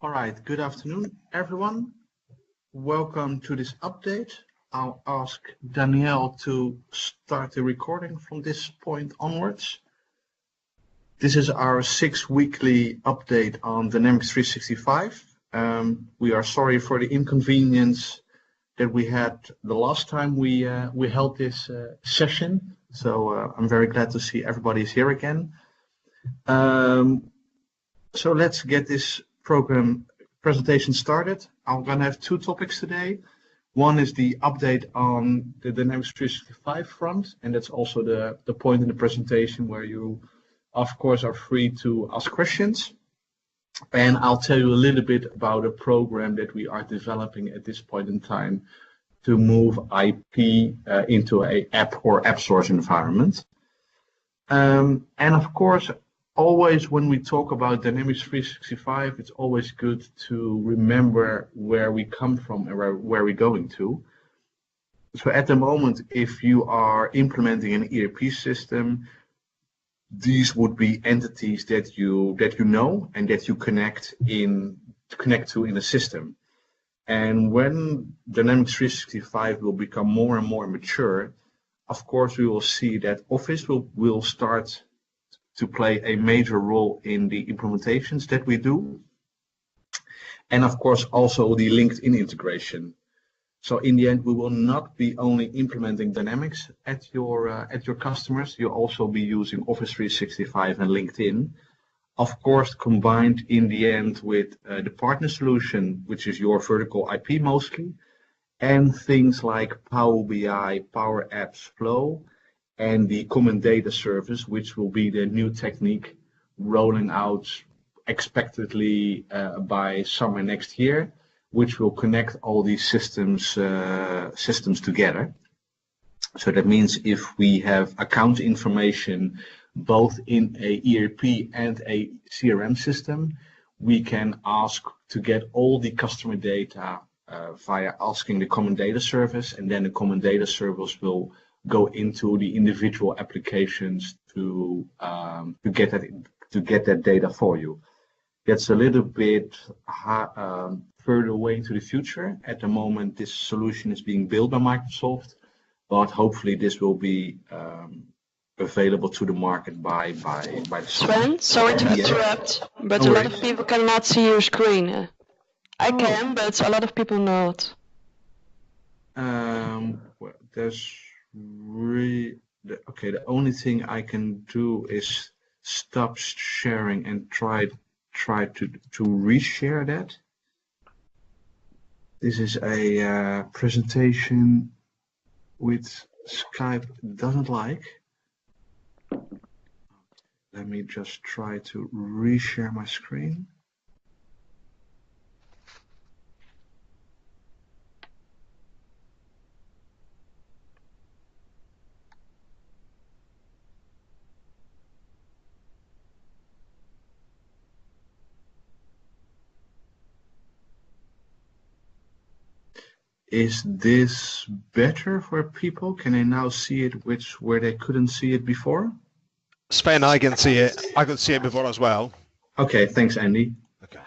All right, good afternoon, everyone. Welcome to this update. I'll ask Danielle to start the recording from this point onwards. This is our 6-weekly update on Dynamics 365. We are sorry for the inconvenience that we had the last time we held this session. So I'm very glad to see everybody's here again. So let's get this presentation started. I'm going to have two topics today. One is the update on the Dynamics 365 front, and that's also the point in the presentation where you, of course, are free to ask questions. And I'll tell you a little bit about a program that we are developing at this point in time to move IP into an app or app source environment. And of course, always when we talk about Dynamics 365, it's always good to remember where we come from and where we're going to. So at the moment, if you are implementing an ERP system, these would be entities that you know and that you connect to in a system. And when Dynamics 365 will become more and more mature, of course, we will see that Office will start to play a major role in the implementations that we do. And of course, also the LinkedIn integration. So in the end, we will not be only implementing Dynamics at your customers. You'll also be using Office 365 and LinkedIn. Of course, combined in the end with the partner solution, which is your vertical IP mostly, and things like Power BI, Power Apps Flow, and the Common Data Service, which will be the new technique rolling out expectedly by summer next year, which will connect all these systems together. So that means if we have account information both in a ERP and a CRM system, we can ask to get all the customer data via asking the Common Data Service, and then the Common Data Service will go into the individual applications to get that data for you. That's a little bit further away into the future. At the moment, this solution is being built by Microsoft, but hopefully this will be available to the market by the Sven, sorry to interrupt, but a lot of people cannot see your screen. I can, but a lot of people not. Well, there's okay, the only thing I can do is stop sharing and try to reshare that. This is a presentation which Skype doesn't like. Let me just try to reshare my screen. Is this better for people? Can they now see it where they couldn't see it before? Sven, I can see it. I could see it before as well. Okay, thanks, Andy. Okay.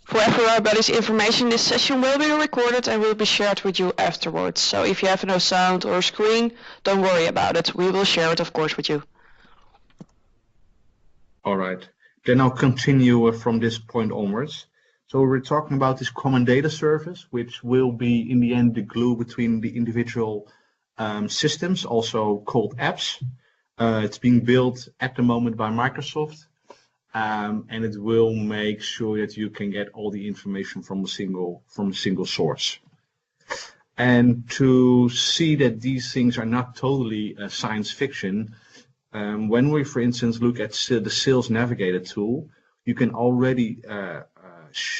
For everybody's information, this session will be recorded and will be shared with you afterwards. So if you have no sound or screen, don't worry about it. We will share it, of course, with you. All right. Then I'll continue from this point onwards. So we're talking about this Common Data Service, which will be in the end the glue between the individual systems, also called apps. It's being built at the moment by Microsoft, and it will make sure that you can get all the information from a single source. And to see that these things are not totally science fiction, when we, for instance, look at the Sales Navigator tool, you can already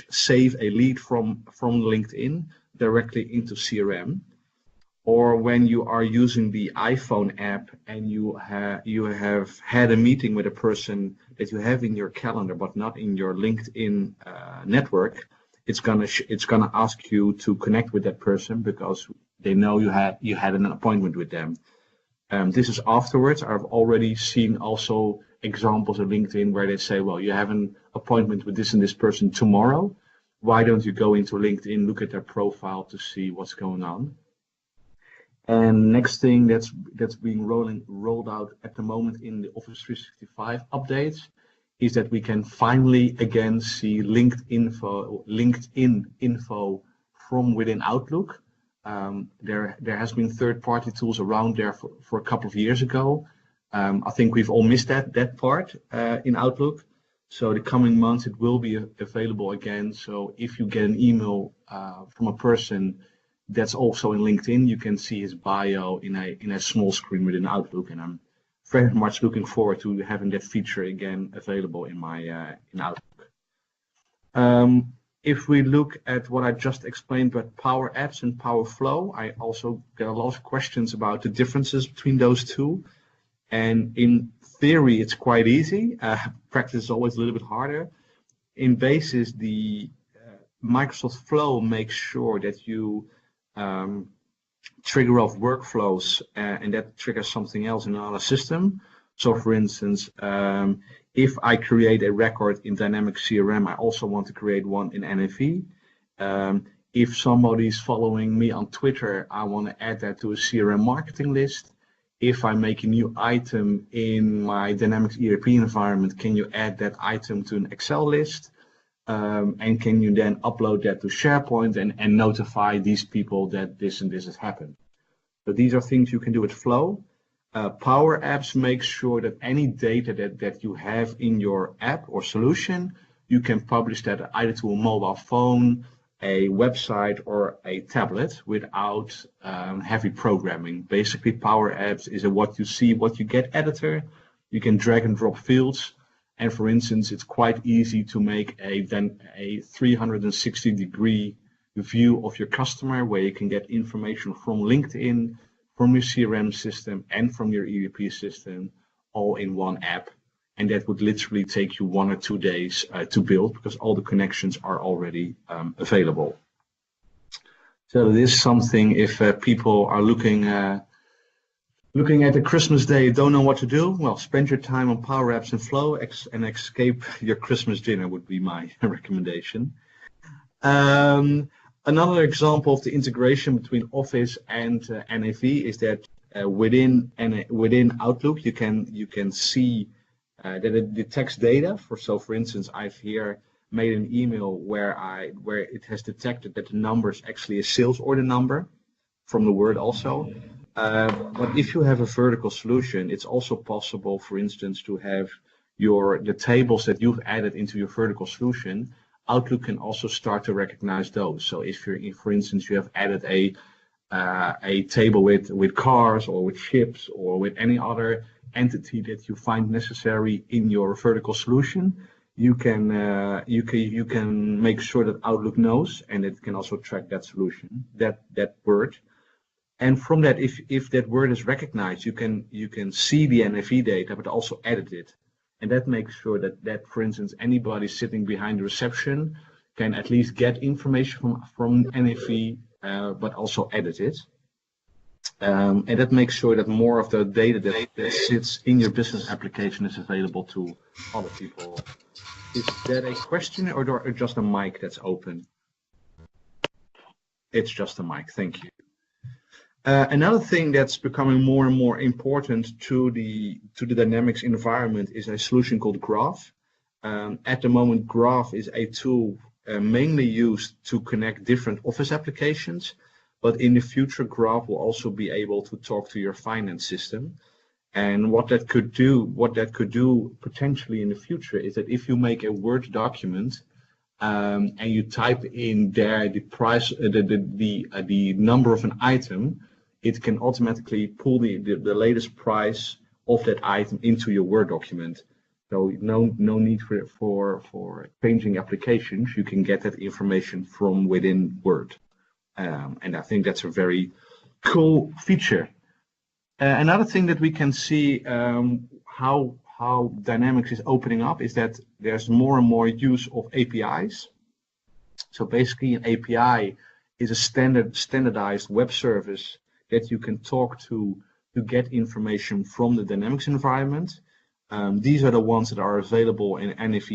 save a lead from LinkedIn directly into CRM. Or when you are using the iPhone app and you have had a meeting with a person that you have in your calendar but not in your LinkedIn network, it's gonna ask you to connect with that person because they know you had an appointment with them. This is afterwards. I've already seen also examples of LinkedIn where they say, well, you have an appointment with this and this person tomorrow. Why don't you go into LinkedIn, look at their profile to see what's going on? And next thing that's being rolled out at the moment in the Office 365 updates is that we can finally again see LinkedIn info from within Outlook. There has been third-party tools around there for a couple of years ago. I think we've all missed that part in Outlook. So the coming months it will be available again. So if you get an email from a person that's also in LinkedIn, you can see his bio in a small screen within Outlook, and I'm very much looking forward to having that feature again available in in Outlook. If we look at what I just explained about Power Apps and Power Flow, I also get a lot of questions about the differences between those two. And in theory, it's quite easy. Practice is always a little bit harder. In basis, the Microsoft Flow makes sure that you trigger off workflows and that triggers something else in another system. So for instance, if I create a record in Dynamics CRM, I also want to create one in NAV. If somebody's following me on Twitter, I want to add that to a CRM marketing list. If I make a new item in my Dynamics ERP environment, can you add that item to an Excel list? And can you then upload that to SharePoint and notify these people that this and this has happened? So these are things you can do with Flow. Power Apps make sure that any data that you have in your app or solution, you can publish that either to a mobile phone, a website, or a tablet without heavy programming. Basically, Power Apps is a what you see, what you get editor. You can drag and drop fields. And for instance, it's quite easy to make a 360-degree view of your customer where you can get information from LinkedIn, from your CRM system, and from your ERP system all in one app. And that would literally take you 1 or 2 days to build because all the connections are already available. So this is something if people are looking at the Christmas day, don't know what to do, well, spend your time on Power Apps and Flow and escape your Christmas dinner would be my recommendation. Another example of the integration between Office and NAV is that within Outlook you can see that it detects data. For instance, I've here made an email where it has detected that the number is actually a sales order number from the Word also. But if you have a vertical solution, it's also possible, for instance, to have the tables that you've added into your vertical solution. Outlook can also start to recognize those. So if for instance, you have added a table with cars or with ships or with any other entity that you find necessary in your vertical solution, you can make sure that Outlook knows, and it can also track that solution, that word. And from that, if that word is recognized, you can see the NAV data, but also edit it. And that makes sure that for instance, anybody sitting behind the reception can at least get information from NAV, but also edit it. And that makes sure that more of the data that sits in your business application is available to other people. Is that a question or just a mic that's open? It's just a mic, thank you. Another thing that's becoming more and more important to the Dynamics environment is a solution called Graph. At the moment, Graph is a tool mainly used to connect different Office applications, but in the future, Graph will also be able to talk to your finance system. And what that could do potentially in the future is that if you make a Word document and you type in there the price, the number of an item, it can automatically pull the latest price of that item into your Word document. So no need for changing applications. You can get that information from within Word. And I think that's a very cool feature. Another thing that we can see how Dynamics is opening up is that there's more and more use of APIs. So basically an API is a standardized web service that you can talk to get information from the Dynamics environment. These are the ones that are available in NAV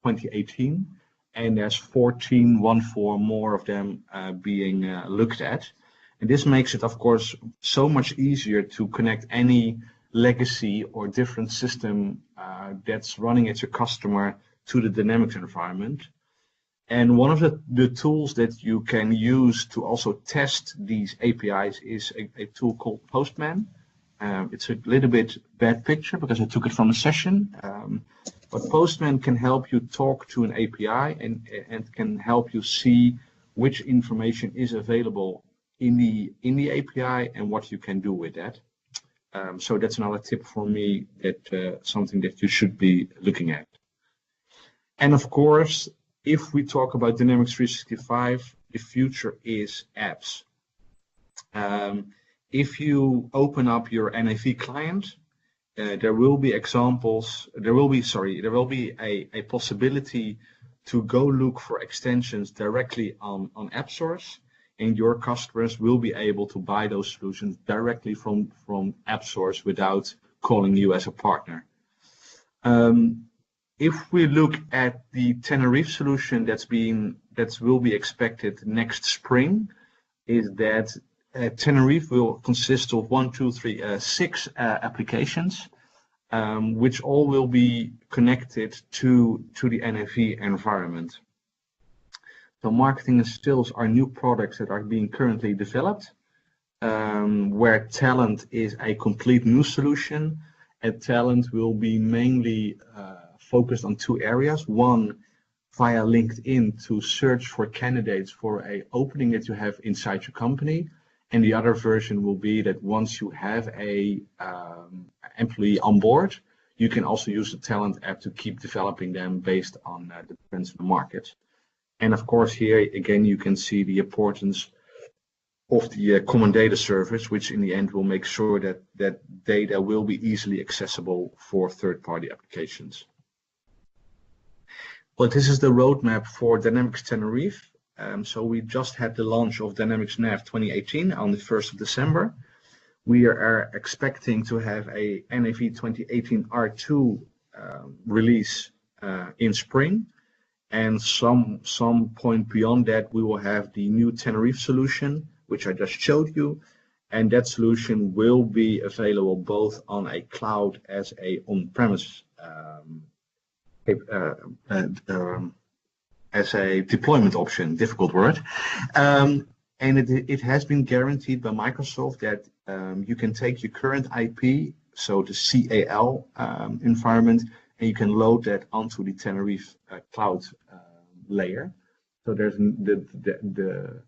2018, and there's 14 more of them being looked at. And this makes it, of course, so much easier to connect any legacy or different system that's running at your customer to the Dynamics environment. And one of the tools that you can use to also test these APIs is a tool called Postman. It's a little bit bad picture because I took it from a session, but Postman can help you talk to an API and can help you see which information is available in the API and what you can do with that. So that's another tip for me, that something that you should be looking at. And of course, if we talk about Dynamics 365, the future is apps. If you open up your NAV client, there will be a possibility to go look for extensions directly on AppSource, and your customers will be able to buy those solutions directly from AppSource without calling you as a partner. If we look at the Tenerife solution that will be expected next spring, is that Tenerife will consist of 6 applications, which all will be connected to the NAV environment. So marketing and sales are new products that are being currently developed, where talent is a complete new solution, and talent will be mainly focused on 2 areas. One, via LinkedIn to search for candidates for an opening that you have inside your company. And the other version will be that once you have a employee on board, you can also use the talent app to keep developing them based on the trends in the market. And of course, here again, you can see the importance of the common data service, which in the end will make sure that data will be easily accessible for third-party applications. Well, this is the roadmap for Dynamics Tenerife. So we just had the launch of Dynamics NAV 2018 on the 1st of December. We are expecting to have a NAV 2018 R2 release in spring. And some point beyond that, we will have the new Tenerife solution, which I just showed you. And that solution will be available both on a cloud as a on-premise as a deployment option, difficult word. And it has been guaranteed by Microsoft that you can take your current IP, so the CAL environment, and you can load that onto the Tenerife cloud layer. So there's the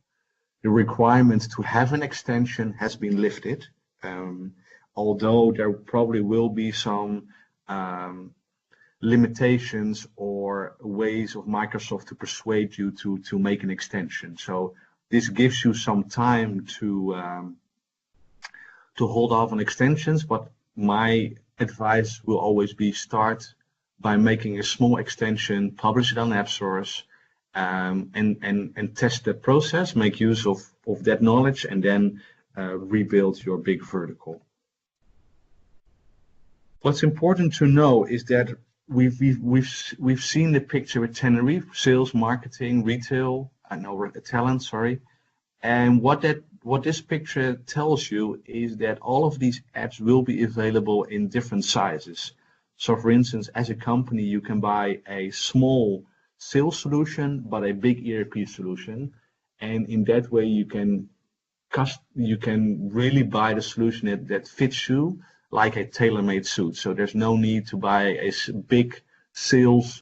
requirement to have an extension has been lifted, although there probably will be some limitations or ways of Microsoft to persuade you to make an extension. So this gives you some time to hold off on extensions, but my advice will always be start by making a small extension, publish it on AppSource, and test the process, make use of that knowledge, and then rebuild your big vertical. What's important to know is that we've seen the picture with Tenerife, sales, marketing, retail, talent, sorry. And what this picture tells you is that all of these apps will be available in different sizes. So for instance, as a company, you can buy a small sales solution, but a big ERP solution. And in that way, you can really buy the solution that fits you, like a tailor-made suit. So there's no need to buy a big sales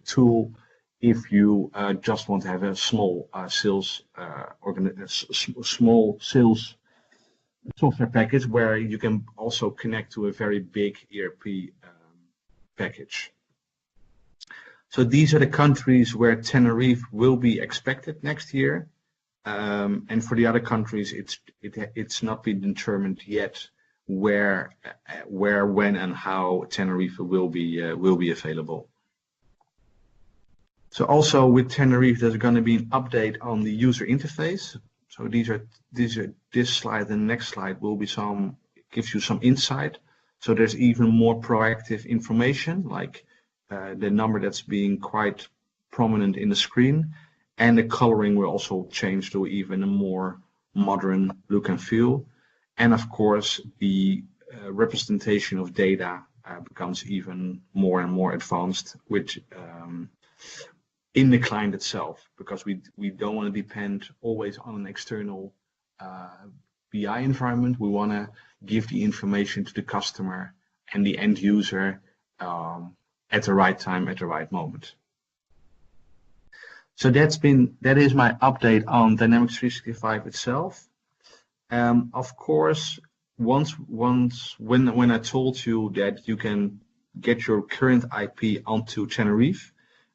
tool if you just want to have a small small sales software package where you can also connect to a very big ERP package. So these are the countries where Tenerife will be expected next year, and for the other countries, it's not been determined yet where, when, and how Tenerife will be available. So also with Tenerife, there's going to be an update on the user interface. So this slide and the next slide will be gives you some insight. So there's even more proactive information, like the number that's being quite prominent in the screen, and the coloring will also change to even a more modern look and feel. And of course, the representation of data becomes even more and more advanced, which in the client itself, because we don't want to depend always on an external BI environment. We want to give the information to the customer and the end user at the right time, at the right moment. So that is my update on Dynamics 365 itself. Of course, when I told you that you can get your current IP onto Tenerife,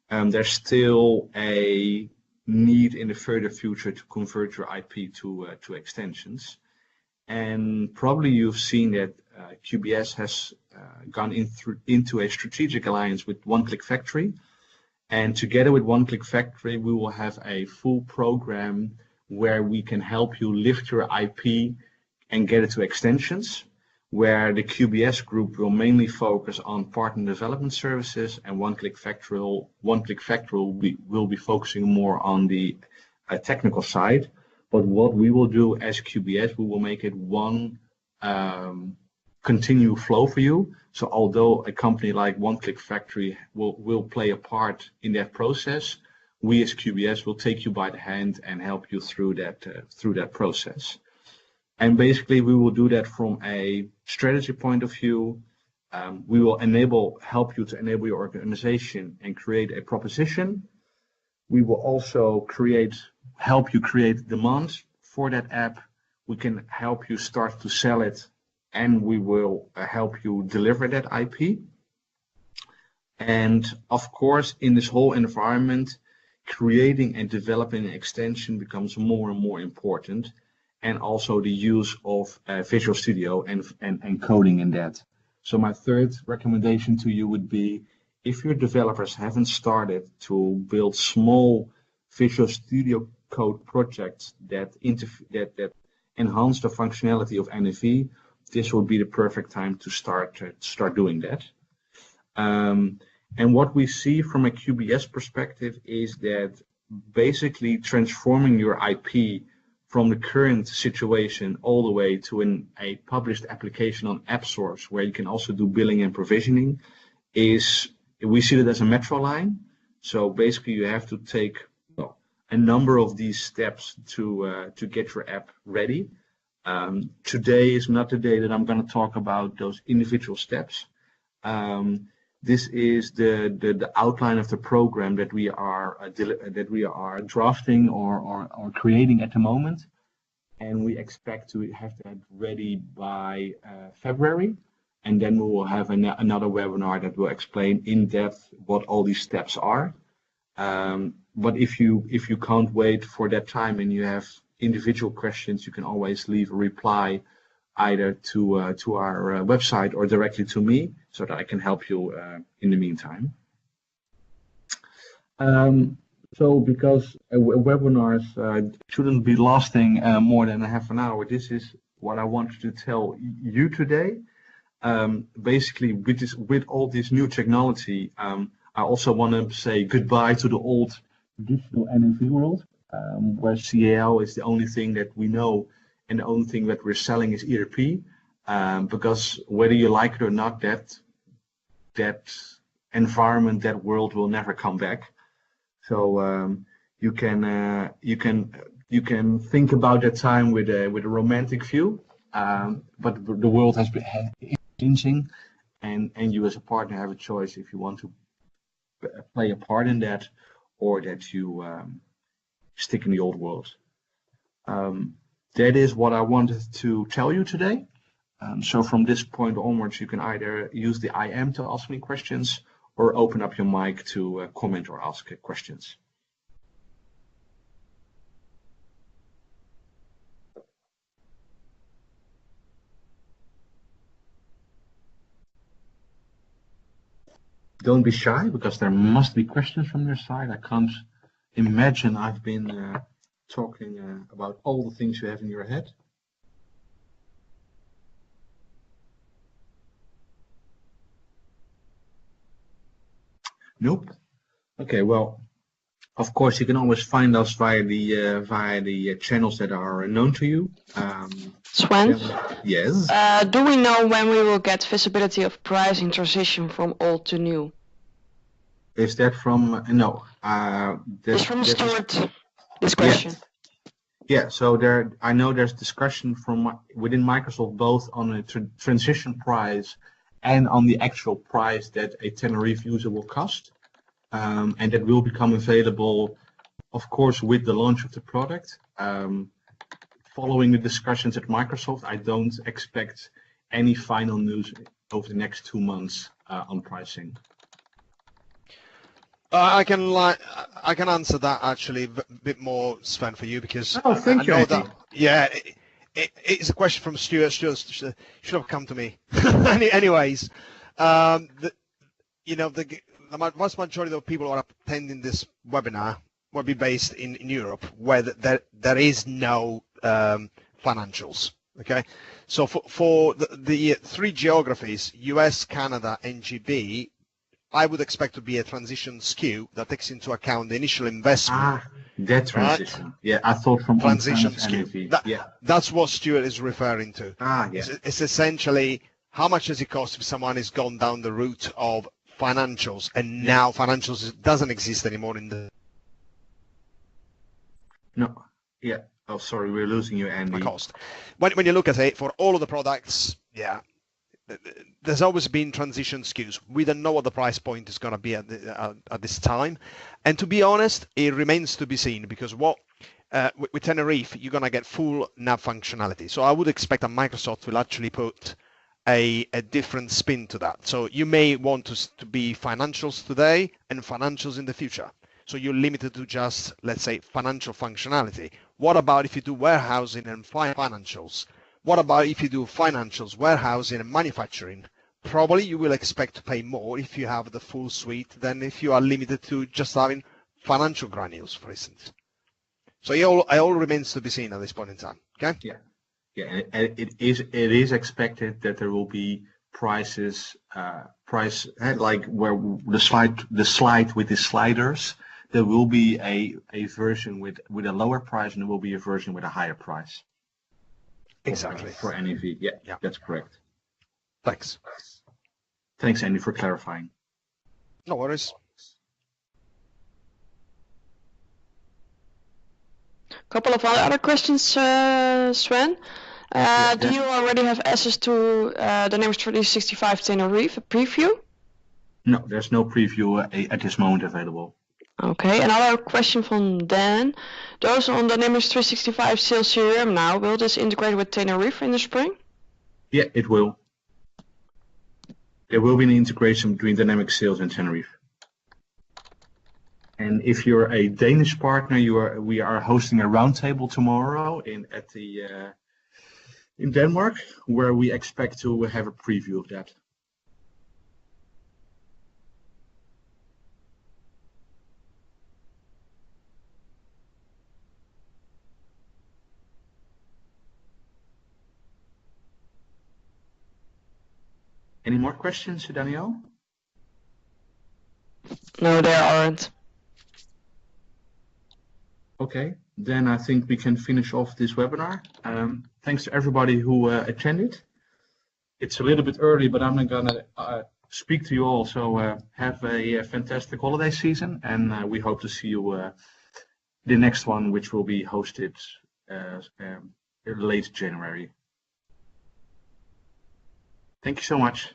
there's still a need in the further future to convert your IP to extensions. And probably you've seen that QBS has gone into a strategic alliance with OneClick Factory. And together with OneClick Factory, we will have a full program where we can help you lift your IP and get it to extensions, where the QBS group will mainly focus on partner development services, and OneClick Factory will be focusing more on the technical side. But what we will do as QBS, we will make it one continual flow for you. So although a company like OneClick Factory will play a part in that process, we as QBS will take you by the hand and help you through that process. And basically, we will do that from a strategy point of view. We will help you to enable your organization and create a proposition. We will also help you create demand for that app. We can help you start to sell it, and we will help you deliver that IP. And of course, in this whole environment, creating and developing an extension becomes more and more important, and also the use of Visual Studio and coding in that. So my third recommendation to you would be, if your developers haven't started to build small Visual Studio Code projects that enhance the functionality of NFV, this will be the perfect time to start doing that. And what we see from a QBS perspective is that basically transforming your IP from the current situation all the way to a published application on AppSource, where you can also do billing and provisioning, we see it as a metro line. So basically, you have to take a number of these steps to get your app ready. Today is not the day that I'm going to talk about those individual steps. This is the outline of the program that we are drafting or creating at the moment, and we expect to have that ready by February, and then we will have another webinar that will explain in depth what all these steps are. But if you can't wait for that time and you have individual questions, you can always leave a reply either to our website or directly to me, so that I can help you in the meantime. So because webinars shouldn't be lasting more than a half an hour, this is what I wanted to tell you today. Basically, with all this new technology, I also want to say goodbye to the old traditional NFV world, where CAL is the only thing that we know, and the only thing that we're selling is ERP, because whether you like it or not, that environment, that world will never come back. So you can think about that time with a romantic view, but the world has been changing, and you as a partner have a choice if you want to play a part in that, or that you stick in the old world. That is what I wanted to tell you today. So from this point onwards, you can either use the IM to ask me questions, or open up your mic to comment or ask questions. Don't be shy, because there must be questions from your side. I can't imagine I've been talking about all the things you have in your head. Nope. Okay, well, of course, you can always find us via the channels that are known to you. Sven, Yes. do we know when we will get visibility of pricing transition from old to new? Is that from no? It's from Stuart. This question. Yeah. So I know there's discussion from within Microsoft both on a transition price and on the actual price that a Tenerife user will cost, and that will become available, of course, with the launch of the product. Following the discussions at Microsoft, I don't expect any final news over the next 2 months on pricing. I can answer that actually a bit more, Sven, for you, because thank you, know Andy. that. Yeah, it's a question from Stuart. Stuart should have come to me. Anyways, the vast majority of people who are attending this webinar will be based in Europe, where there is no financials. Okay, so for the 3 geographies, US, Canada, and GB, I would expect to be a transition SKU that takes into account the initial investment. That transition. Right? Yeah, I thought from transition SKU. That's what Stuart is referring to. It's essentially how much does it cost if someone has gone down the route of financials, and now financials doesn't exist anymore in the. No. Yeah. Oh, sorry, we're losing you, Andy. Cost. When you look at it for all of the products, there's always been transition SKUs. We don't know what the price point is going to be at this time, and to be honest, it remains to be seen, because with Tenerife you're going to get full nav functionality. So I would expect that Microsoft will actually put a different spin to that. So you may want to be financials today and financials in the future. So you're limited to just, let's say, financial functionality. What about if you do warehousing and financials? What about if you do financials, warehousing, and manufacturing? Probably you will expect to pay more if you have the full suite than if you are limited to just having financial granules, for instance. So it all remains to be seen at this point in time. Okay? Yeah, and it is expected that there will be prices, like where the slide with the sliders. There will be a version with a lower price, and there will be a version with a higher price. Exactly. For NAV. Yeah, that's correct. Thanks. Thanks, Andy, for clarifying. No worries. Couple of other questions, Sven. Do you already have access to Dynamics 365 Tenerife, a preview? No, there's no preview at this moment available. Okay, another question from Dan. Those on Dynamics 365 Sales CRM now, will this integrate with Tenerife in the spring? Yeah, it will. There will be an integration between Dynamics Sales and Tenerife. And if you're a Danish partner, we are hosting a roundtable tomorrow in Denmark, where we expect to have a preview of that. Any more questions, Daniel? No, there aren't. Okay, then I think we can finish off this webinar. Thanks to everybody who attended. It's a little bit early, but I'm not gonna speak to you all. So have a fantastic holiday season, and we hope to see you the next one, which will be hosted late January. Thank you so much.